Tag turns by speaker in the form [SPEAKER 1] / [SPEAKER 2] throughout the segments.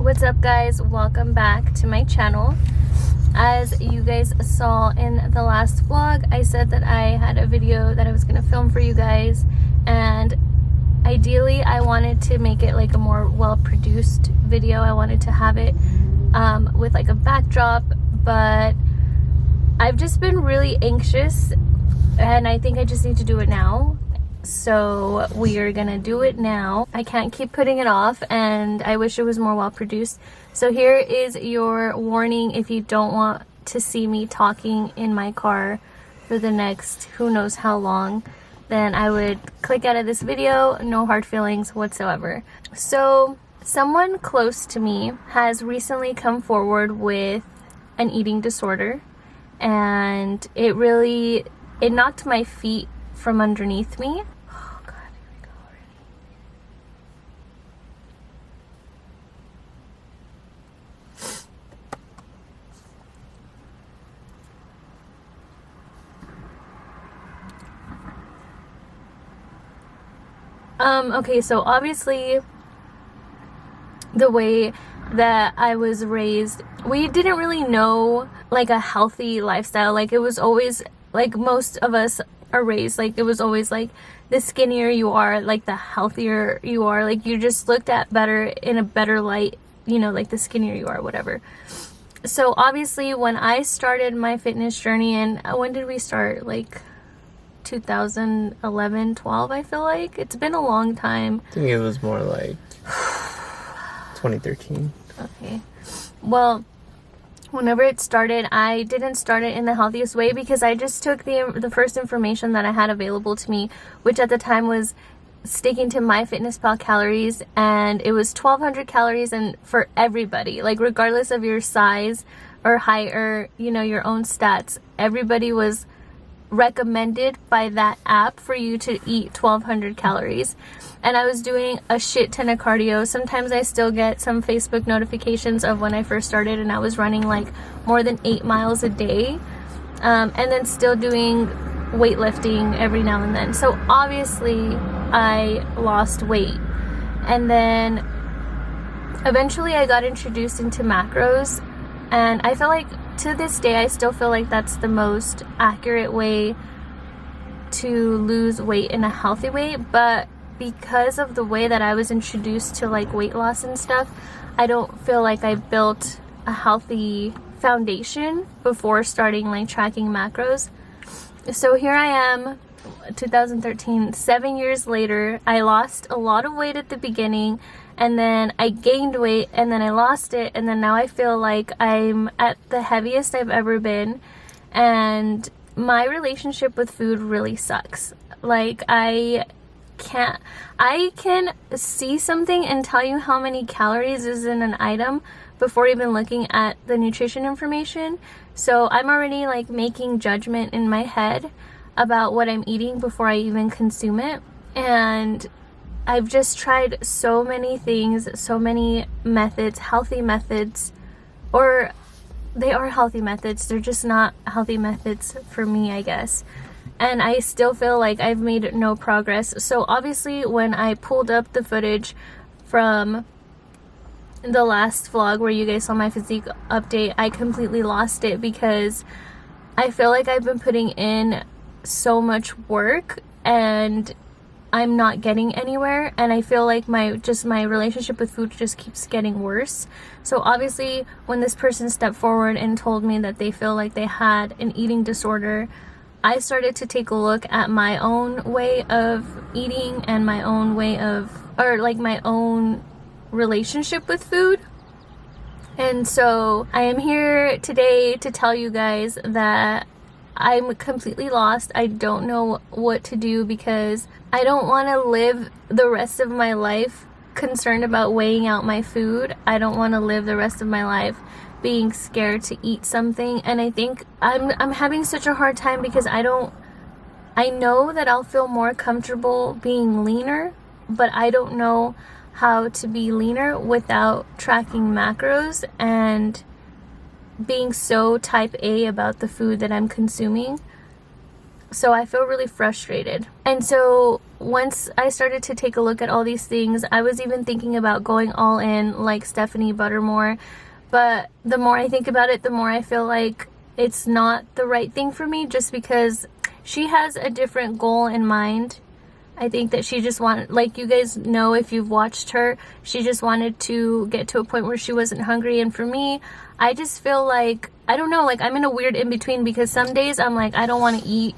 [SPEAKER 1] What's up, guys? Welcome back to my channel. As you guys saw in the last vlog, I said that I had a video that I was going to film for you guys, and ideally I wanted to make it like a more well-produced video. I wanted to have it with like a backdrop, but I've just been really anxious and I think I just need to do it now. So we are gonna do it now. I can't keep putting it off, and I wish it was more well produced. So here is your warning: if you don't want to see me talking in my car for the next who knows how long, then I would click out of this video. No hard feelings whatsoever. So someone close to me has recently come forward with an eating disorder, and it knocked my feet from underneath me. Oh God, here we go already. Okay, so obviously the way that I was raised, we didn't really know like a healthy lifestyle. Like, it was always like most of us are raised, like it was always like the skinnier you are, like the healthier you are, like you just looked at better in a better light, you know, like the skinnier you are, whatever. So obviously when I started my fitness journey, and when did we start? Like 2011, 12, I feel like it's been a long time.
[SPEAKER 2] I think it was more like 2013.
[SPEAKER 1] Okay, well, whenever it started, I didn't start it in the healthiest way, because I just took the first information that I had available to me, which at the time was sticking to MyFitnessPal calories, and it was 1,200 calories, and for everybody, like regardless of your size or height or, you know, your own stats, everybody was recommended by that app for you to eat 1,200 calories. And I was doing a shit ton of cardio. Sometimes I still get some Facebook notifications of when I first started, and I was running like more than 8 miles a day, and then still doing weightlifting every now and then. So obviously I lost weight, and then eventually I got introduced into macros, and I feel like to this day I still feel like that's the most accurate way to lose weight in a healthy way. But because of the way that I was introduced to like weight loss and stuff, I don't feel like I built a healthy foundation before starting like tracking macros. So here I am, 2013, 7 years later. I lost a lot of weight at the beginning, and then I gained weight, and then I lost it, and then now I feel like I'm at the heaviest I've ever been, and my relationship with food really sucks. Like, I can see something and tell you how many calories is in an item before even looking at the nutrition information. So I'm already like making judgment in my head about what I'm eating before I even consume it. And I've just tried so many things, so many methods, healthy methods, or they are healthy methods, they're just not healthy methods for me, I guess. And I still feel like I've made no progress. So obviously when I pulled up the footage from the last vlog where you guys saw my physique update, I completely lost it, because I feel like I've been putting in so much work and I'm not getting anywhere, and I feel like my relationship with food just keeps getting worse. So obviously when this person stepped forward and told me that they feel like they had an eating disorder, I started to take a look at my own way of eating and my own way of, or like my own relationship with food. And so I am here today to tell you guys that I'm completely lost. I don't know what to do, because I don't want to live the rest of my life concerned about weighing out my food. I don't want to live the rest of my life being scared to eat something. And I think I'm having such a hard time, because I know that I'll feel more comfortable being leaner, but I don't know how to be leaner without tracking macros and being so type A about the food that I'm consuming. So I feel really frustrated. And so once I started to take a look at all these things, I was even thinking about going all in like Stephanie Buttermore. But the more I think about it, the more I feel like it's not the right thing for me, just because she has a different goal in mind. I think that she just wanted, like you guys know if you've watched her, she just wanted to get to a point where she wasn't hungry. And for me, I just feel like, I don't know, like I'm in a weird in-between, because some days I'm like, I don't want to eat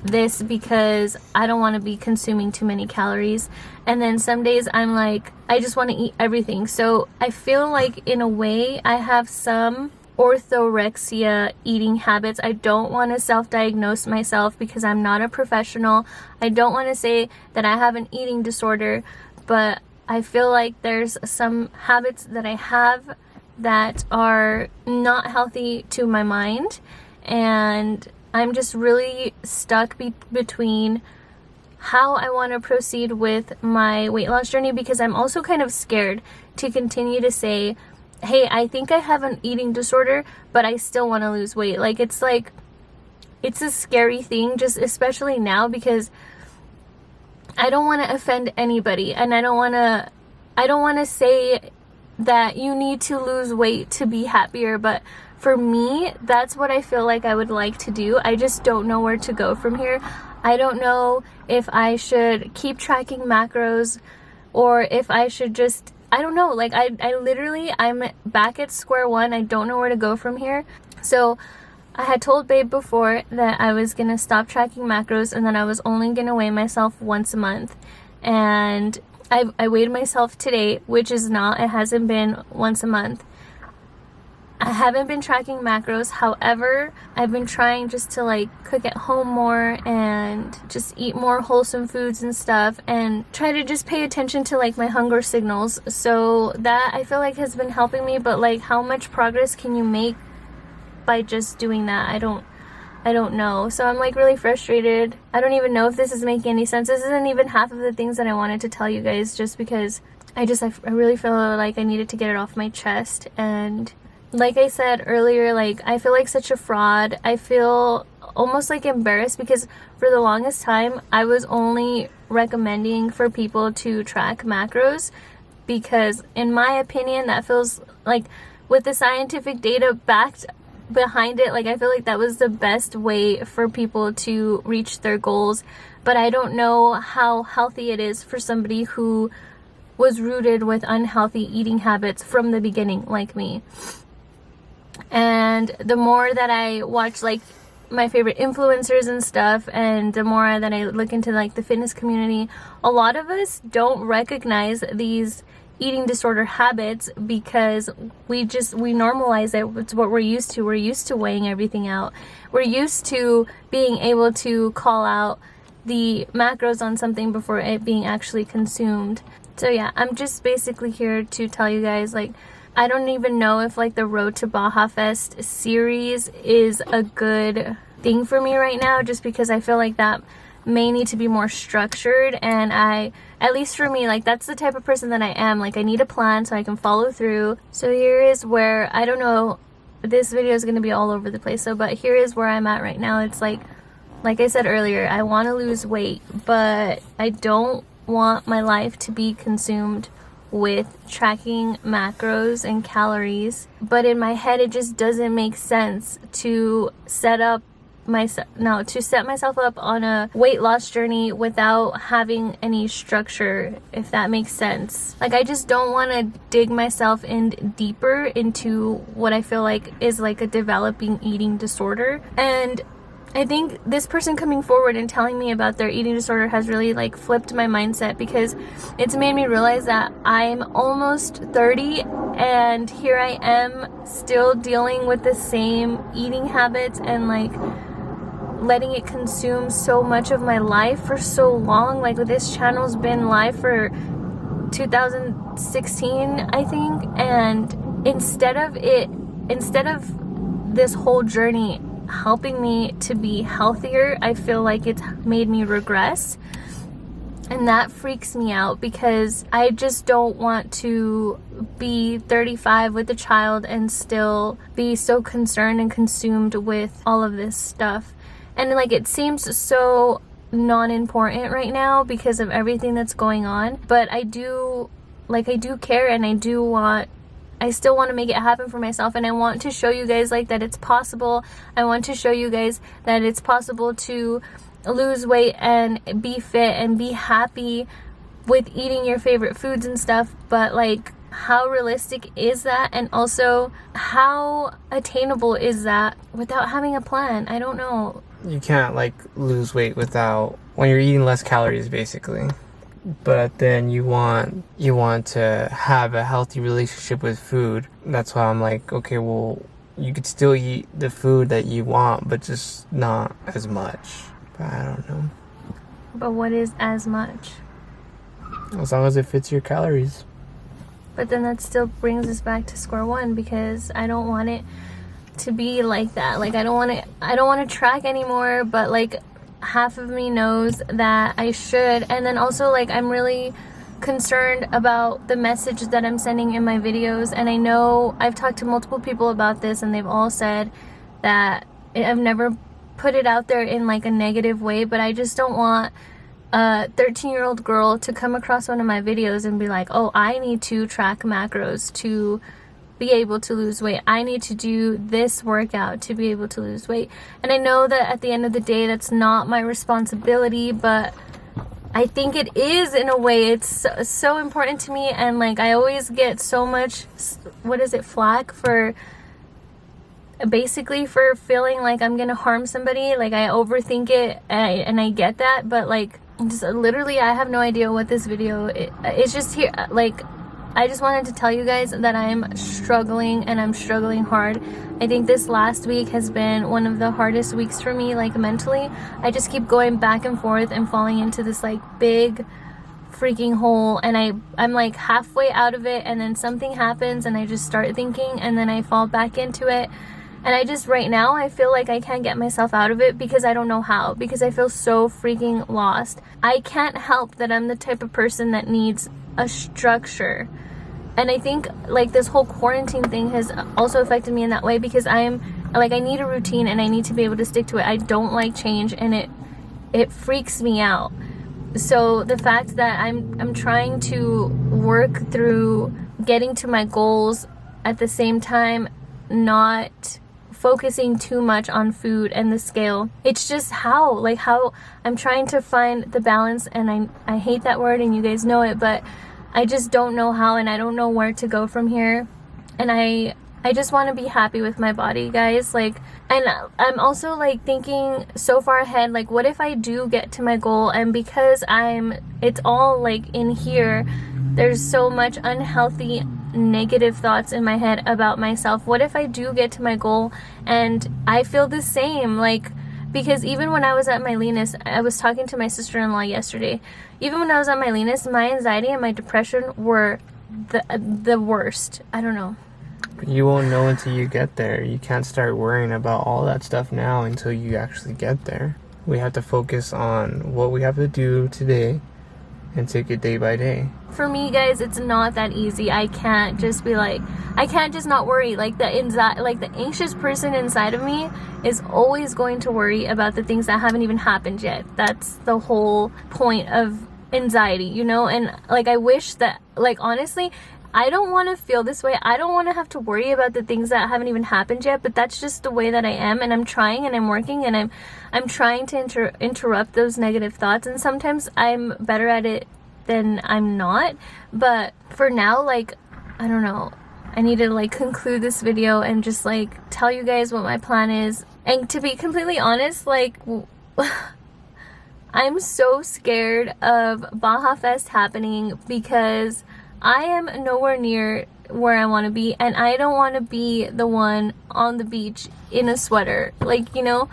[SPEAKER 1] this because I don't want to be consuming too many calories. And then some days I'm like, I just want to eat everything. So I feel like in a way I have some orthorexia eating habits. I don't want to self-diagnose myself because I'm not a professional. I don't want to say that I have an eating disorder, but I feel like there's some habits that I have that are not healthy to my mind, and I'm just really stuck between how I want to proceed with my weight loss journey, because I'm also kind of scared to continue to say, hey, I think I have an eating disorder, but I still want to lose weight. Like, it's a scary thing, just especially now, because I don't want to offend anybody, and I don't want to say that you need to lose weight to be happier, but for me, that's what I feel like I would like to do. I just don't know where to go from here. I don't know if I should keep tracking macros, or if I should just, I don't know, like I literally, I'm back at square one. I don't know where to go from here. So I had told Babe before that I was gonna stop tracking macros, and then I was only gonna weigh myself once a month. And I weighed myself today, which is not, it hasn't been once a month. I haven't been tracking macros. However, I've been trying just to like cook at home more and just eat more wholesome foods and stuff, and try to just pay attention to like my hunger signals. So that I feel like has been helping me, but like how much progress can you make by just doing that? I don't know. So I'm like really frustrated. I don't even know if this is making any sense. This isn't even half of the things that I wanted to tell you guys, just because I really feel like I needed to get it off my chest. And like I said earlier, like I feel like such a fraud. I feel almost like embarrassed, because for the longest time I was only recommending for people to track macros, because in my opinion that feels like, with the scientific data backed behind it, like I feel like that was the best way for people to reach their goals. But I don't know how healthy it is for somebody who was rooted with unhealthy eating habits from the beginning, like me. And the more that I watch like my favorite influencers and stuff, and the more that I look into like the fitness community, a lot of us don't recognize these eating disorder habits because we normalize it. It's what we're used to. We're used to weighing everything out. We're used to being able to call out the macros on something before it being actually consumed. So yeah, I'm just basically here to tell you guys, like, I don't even know if like the Road to Baja Fest series is a good thing for me right now, just because I feel like that may need to be more structured. And at least for me, like that's the type of person that I am. Like I need a plan so I can follow through. So here is where, I don't know, this video is going to be all over the place. So, but here is where I'm at right now. It's like I said earlier, I want to lose weight, but I don't want my life to be consumed with tracking macros and calories. But in my head, it just doesn't make sense to set myself up on a weight loss journey without having any structure, if that makes sense. Like I just don't want to dig myself in deeper into what I feel like is like a developing eating disorder. And I think this person coming forward and telling me about their eating disorder has really like flipped my mindset, because it's made me realize that I'm almost 30 and here I am still dealing with the same eating habits and like letting it consume so much of my life for so long. Like this channel's been live for 2016, I think, and instead of this whole journey helping me to be healthier, I feel like it's made me regress. And that freaks me out, because I just don't want to be 35 with a child and still be so concerned and consumed with all of this stuff. And like it seems so non-important right now because of everything that's going on. But I do care, and I still want to make it happen for myself, and I want to show you guys like that it's possible. I want to show you guys that it's possible to lose weight and be fit and be happy with eating your favorite foods and stuff. But like, how realistic is that? And also, how attainable is that without having a plan? I don't know.
[SPEAKER 2] You can't like lose weight without, when you're eating less calories basically. But then you want to have a healthy relationship with food. That's why I'm like, okay, well, you could still eat the food that you want, but just not as much. But I don't know.
[SPEAKER 1] But what is as much?
[SPEAKER 2] As long as it fits your calories.
[SPEAKER 1] But then that still brings us back to square one, because I don't want it to be like that. Like, I don't want to track anymore, but like, half of me knows that I should. And then also, like, I'm really concerned about the message that I'm sending in my videos. And I know I've talked to multiple people about this, and they've all said that I've never put it out there in like a negative way, but I just don't want a 13-year-old girl to come across one of my videos and be like, oh, I need to track macros to be able to lose weight. I need to do this workout to be able to lose weight. And I know that at the end of the day, that's not my responsibility, but I think it is in a way. It's so important to me. And like, I always get so much, flack for basically for feeling like I'm gonna harm somebody. Like, I overthink it, and I get that, but like, just literally, I have no idea what this video it's just here. Like, I just wanted to tell you guys that I'm struggling, and I'm struggling hard. I think this last week has been one of the hardest weeks for me, like mentally. I just keep going back and forth and falling into this like big freaking hole, and I'm like halfway out of it, and then something happens and I just start thinking, and then I fall back into it. And I just, right now, I feel like I can't get myself out of it because I don't know how, because I feel so freaking lost. I can't help that I'm the type of person that needs a structure. And I think like this whole quarantine thing has also affected me in that way, because I need a routine, and I need to be able to stick to it. I don't like change, and it freaks me out. So the fact that I'm trying to work through getting to my goals at the same time, not focusing too much on food and the scale. It's just how I'm trying to find the balance, and I hate that word, and you guys know it, but I just don't know how, and I don't know where to go from here. And I just want to be happy with my body, guys. Like, and I'm also like thinking so far ahead, like, what if I do get to my goal, and because it's all like in here, there's so much unhealthy negative thoughts in my head about myself. What if I do get to my goal and I feel the same? Like, because even when I was at my leanest, I was talking to my sister-in-law yesterday, even when I was at my leanest, my anxiety and my depression were the worst. I don't know.
[SPEAKER 2] You won't know until you get there. You can't start worrying about all that stuff now until you actually get there. We have to focus on what we have to do today and take it day by day.
[SPEAKER 1] For me, guys, it's not that easy. I can't just not worry. Like, the anxious person inside of me is always going to worry about the things that haven't even happened yet. That's the whole point of anxiety, you know? And like, I wish that, like, honestly, I don't want to feel this way. I don't want to have to worry about the things that haven't even happened yet, but that's just the way that I am, and I'm trying, and I'm working, and I'm trying to interrupt those negative thoughts, and sometimes I'm better at it than I'm not. But for now, like, I don't know, I need to like conclude this video and just like tell you guys what my plan is. And to be completely honest, like, I'm so scared of Baja Fest happening, because I am nowhere near where I want to be, and I don't want to be the one on the beach in a sweater. Like, you know,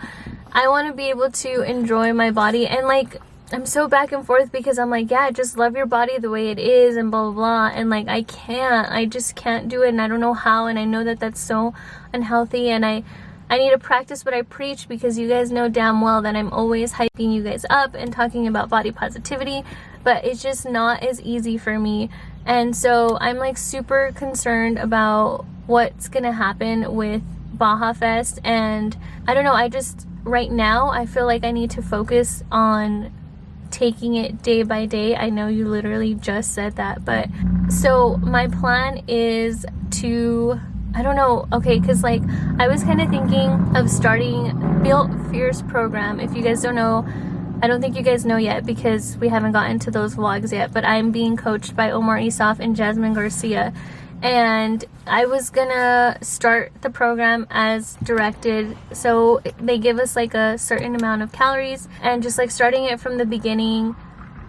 [SPEAKER 1] I want to be able to enjoy my body. And like, I'm so back and forth, because I'm like, yeah, just love your body the way it is, and blah blah blah, and like, I just can't do it, and I don't know how, and I know that that's so unhealthy, and I need to practice what I preach, because you guys know damn well that I'm always hyping you guys up and talking about body positivity, but it's just not as easy for me. And so I'm like super concerned about what's gonna happen with Baja Fest, and I don't know, right now I feel like I need to focus on taking it day by day. I know you literally just said that, but so my plan is to, I don't know, okay, because like I was kind of thinking of starting Built Fierce program. If you guys don't know, I don't think you guys know yet because we haven't gotten to those vlogs yet, but I'm being coached by Omar Isaf and Jasmine Garcia, and I was gonna start the program as directed. So they give us like a certain amount of calories, and just like starting it from the beginning,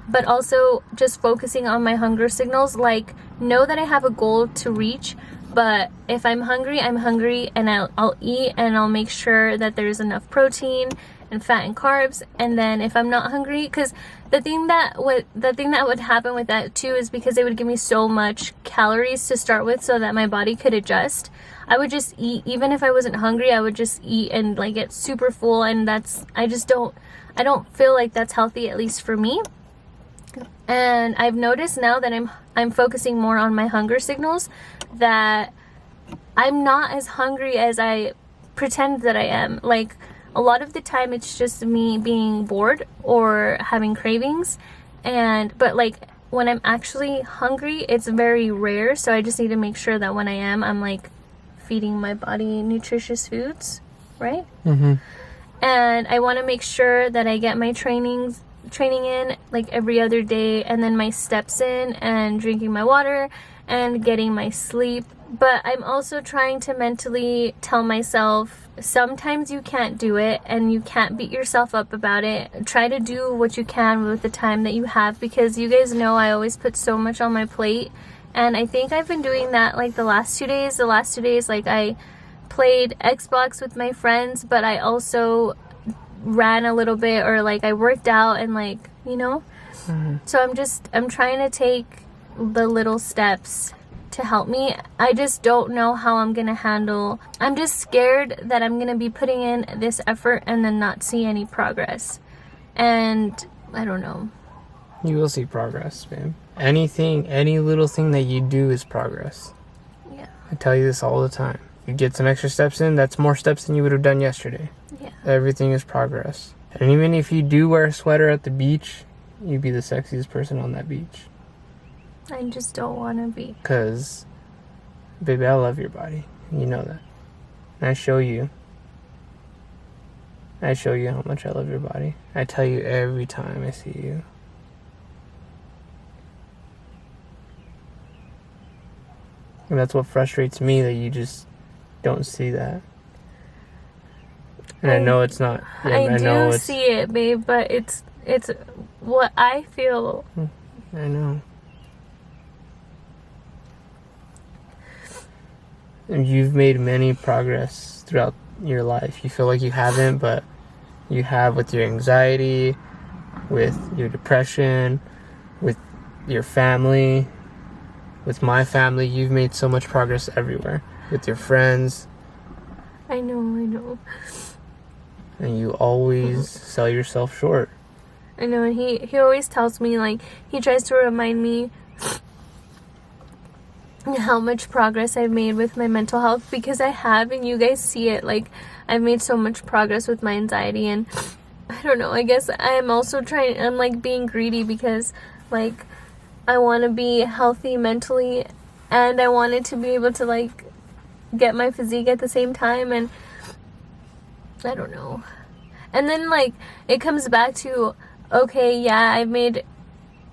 [SPEAKER 1] but also just focusing on my hunger signals. Like, know that I have a goal to reach, but if I'm hungry, and I'll eat, and I'll make sure that there's enough protein and fat and carbs. And then if I'm not hungry, because the thing that would happen with that too is because they would give me so much calories to start with so that my body could adjust, I would just eat. Even if I wasn't hungry, I would just eat and like get super full, and I don't feel like that's healthy, at least for me. And I've noticed now that I'm focusing more on my hunger signals, that I'm not as hungry as I pretend that I am. Like, a lot of the time it's just me being bored or having cravings, but like when I'm actually hungry, it's very rare. So I just need to make sure that when I am, I'm like feeding my body nutritious foods, right?
[SPEAKER 2] Mm-hmm.
[SPEAKER 1] And I want to make sure that I get my training in like every other day, and then my steps in, and drinking my water, and getting my sleep. But I'm also trying to mentally tell myself, sometimes you can't do it, and you can't beat yourself up about it. Try to do what you can with the time that you have, because you guys know I always put so much on my plate. And I think I've been doing that like the last 2 days. Like I played Xbox with my friends, but I also ran a little bit, or like I worked out, and like, you know.
[SPEAKER 2] Mm-hmm.
[SPEAKER 1] So I'm trying to take the little steps to help me. I just don't know how I'm gonna handle. I'm just scared that I'm gonna be putting in this effort and then not see any progress. And I don't know.
[SPEAKER 2] You will see progress, babe. Any little thing that you do is progress.
[SPEAKER 1] Yeah.
[SPEAKER 2] I tell you this all the time. You get some extra steps in, that's more steps than you would have done yesterday.
[SPEAKER 1] Yeah.
[SPEAKER 2] Everything is progress. And even if you do wear a sweater at the beach, you'd be the sexiest person on that beach.
[SPEAKER 1] I just don't want to be.
[SPEAKER 2] Because, baby, I love your body. You know that. And I show you how much I love your body. I tell you every time I see you. And that's what frustrates me, that you just don't see that. And I know it's not. Yeah,
[SPEAKER 1] I do see it, babe, but it's what I feel.
[SPEAKER 2] I know. And you've made many progress throughout your life. You feel like you haven't, but you have, with your anxiety, with your depression, with your family, with my family. You've made so much progress everywhere. With your friends.
[SPEAKER 1] I know.
[SPEAKER 2] And you always sell yourself short.
[SPEAKER 1] I know, and he always tells me, like, he tries to remind me how much progress I've made with my mental health, because I have, and you guys see it. Like, I've made so much progress with my anxiety, and I don't know, I guess I'm like being greedy, because like I want to be healthy mentally, and I wanted to be able to like get my physique at the same time, and I don't know. And then like it comes back to, okay, yeah, I've made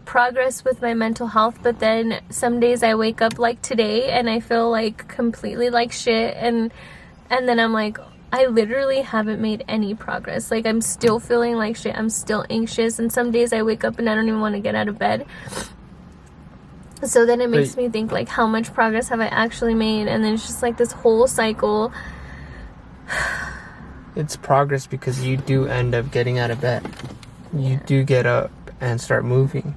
[SPEAKER 1] progress with my mental health, but then some days I wake up like today and I feel like completely like shit, and then I'm like, I literally haven't made any progress. Like, I'm still feeling like shit. I'm still anxious, and some days I wake up and I don't even want to get out of bed. So then it makes me think, like, how much progress have I actually made? And then it's just like this whole cycle.
[SPEAKER 2] It's progress because you do end up getting out of bed. You do get up and start moving.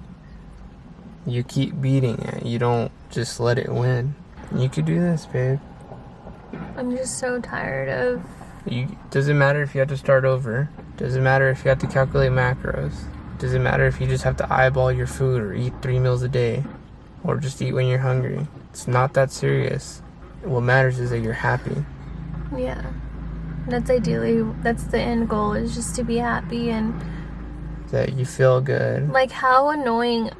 [SPEAKER 2] You keep beating it. You don't just let it win. You could do this, babe.
[SPEAKER 1] I'm just so tired of...
[SPEAKER 2] Doesn't matter if you have to start over. Doesn't matter if you have to calculate macros. Doesn't matter if you just have to eyeball your food or eat 3 meals a day. Or just eat when you're hungry. It's not that serious. What matters is that you're happy.
[SPEAKER 1] Yeah. That's the end goal, is just to be happy. And
[SPEAKER 2] that you feel good.
[SPEAKER 1] like, how annoying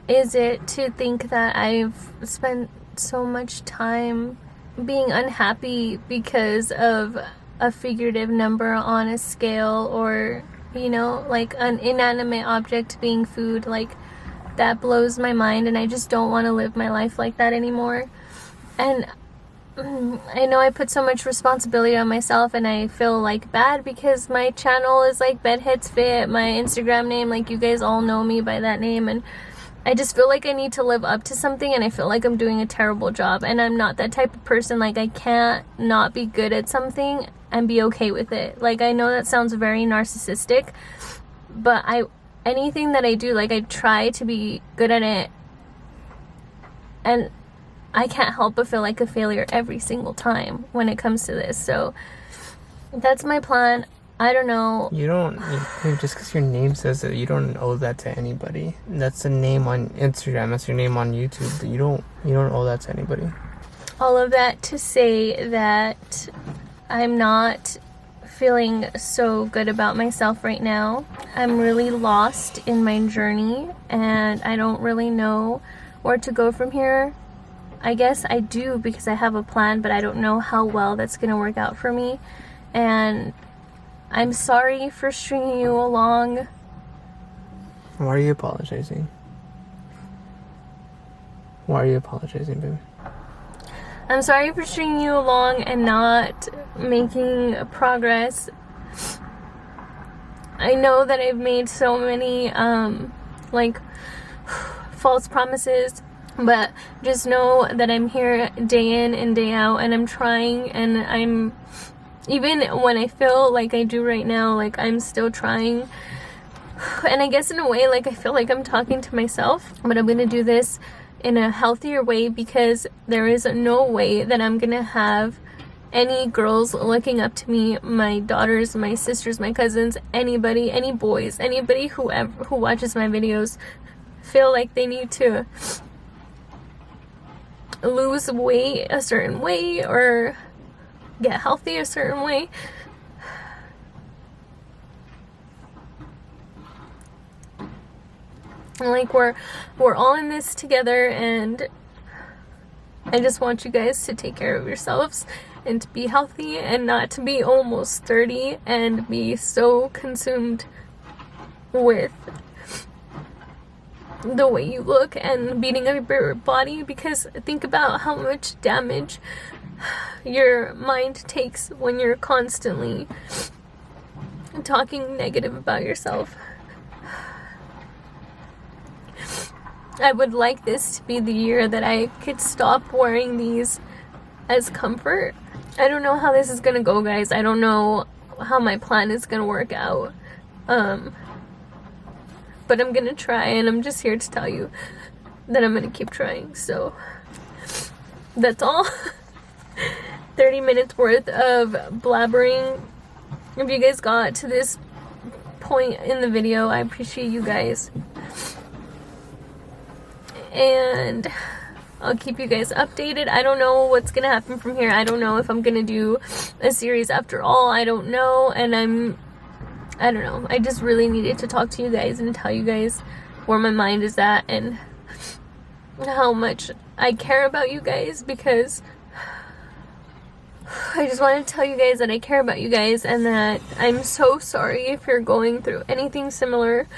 [SPEAKER 1] is it to think that I've spent so much time being unhappy because of a figurative number on a scale, or, you know, like an inanimate object being food. Like, that blows my mind, and I just don't want to live my life like that anymore. And I know I put so much responsibility on myself, and I feel like bad because my channel is like Bedhead's Fit, my Instagram name, like, you guys all know me by that name, and I just feel like I need to live up to something, and I feel like I'm doing a terrible job, and I'm not that type of person. Like, I can't not be good at something and be okay with it. Like, I know that sounds very narcissistic, but anything that I do, like, I try to be good at it, and I can't help but feel like a failure every single time when it comes to this. So that's my plan. I don't know.
[SPEAKER 2] Just because your name says it, you don't owe that to anybody. That's a name on Instagram. That's your name on YouTube. You don't owe that to anybody.
[SPEAKER 1] All of that to say that I'm not feeling so good about myself right now. I'm really lost in my journey, and I don't really know where to go from here. I guess I do, because I have a plan, but I don't know how well that's going to work out for me. And I'm sorry for stringing you along.
[SPEAKER 2] Why are you apologizing? Why are you apologizing, baby?
[SPEAKER 1] I'm sorry for stringing you along and not making progress. I know that I've made so many, like, false promises. But just know that I'm here day in and day out, and I'm trying, and I'm, even when I feel like I do right now, like, I'm still trying. And I guess in a way, like, I feel like I'm talking to myself, but I'm gonna do this in a healthier way, because there is no way that I'm gonna have any girls looking up to me, my daughters, my sisters, my cousins, anybody, any boys, anybody who watches my videos, feel like they need to lose weight a certain way or get healthy a certain way. Like, we're all in this together, and I just want you guys to take care of yourselves and to be healthy, and not to be almost 30 and be so consumed with the way you look and beating up your body. Because think about how much damage your mind takes when you're constantly talking negative about yourself. I would like this to be the year that I could stop wearing these as comfort. I don't know how this is gonna go, guys. I don't know how my plan is gonna work out. But I'm gonna try, and I'm just here to tell you that I'm gonna keep trying. So that's all. 30 minutes worth of blabbering. If you guys got to this point in the video, I appreciate you guys. And I'll keep you guys updated. I don't know what's gonna happen from here. I don't know if I'm gonna do a series after all. I don't know. And I don't know. I just really needed to talk to you guys and tell you guys where my mind is at and how much I care about you guys, because I just wanted to tell you guys that I care about you guys, and that I'm so sorry if you're going through anything similar.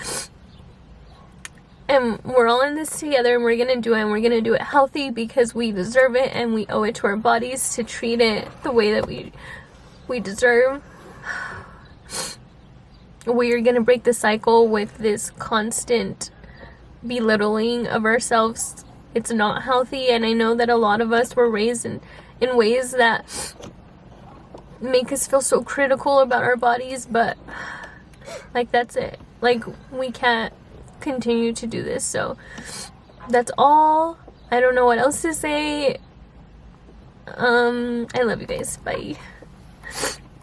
[SPEAKER 1] And we're all in this together, and we're gonna do it, and we're gonna do it healthy, because we deserve it, and we owe it to our bodies to treat it the way that we deserve. We're gonna break the cycle with this constant belittling of ourselves. It's not healthy, and I know that a lot of us were raised in ways that make us feel so critical about our bodies, but, like, that's it. Like, we can't continue to do this. So that's all. I don't know what else to say. I love you guys. Bye.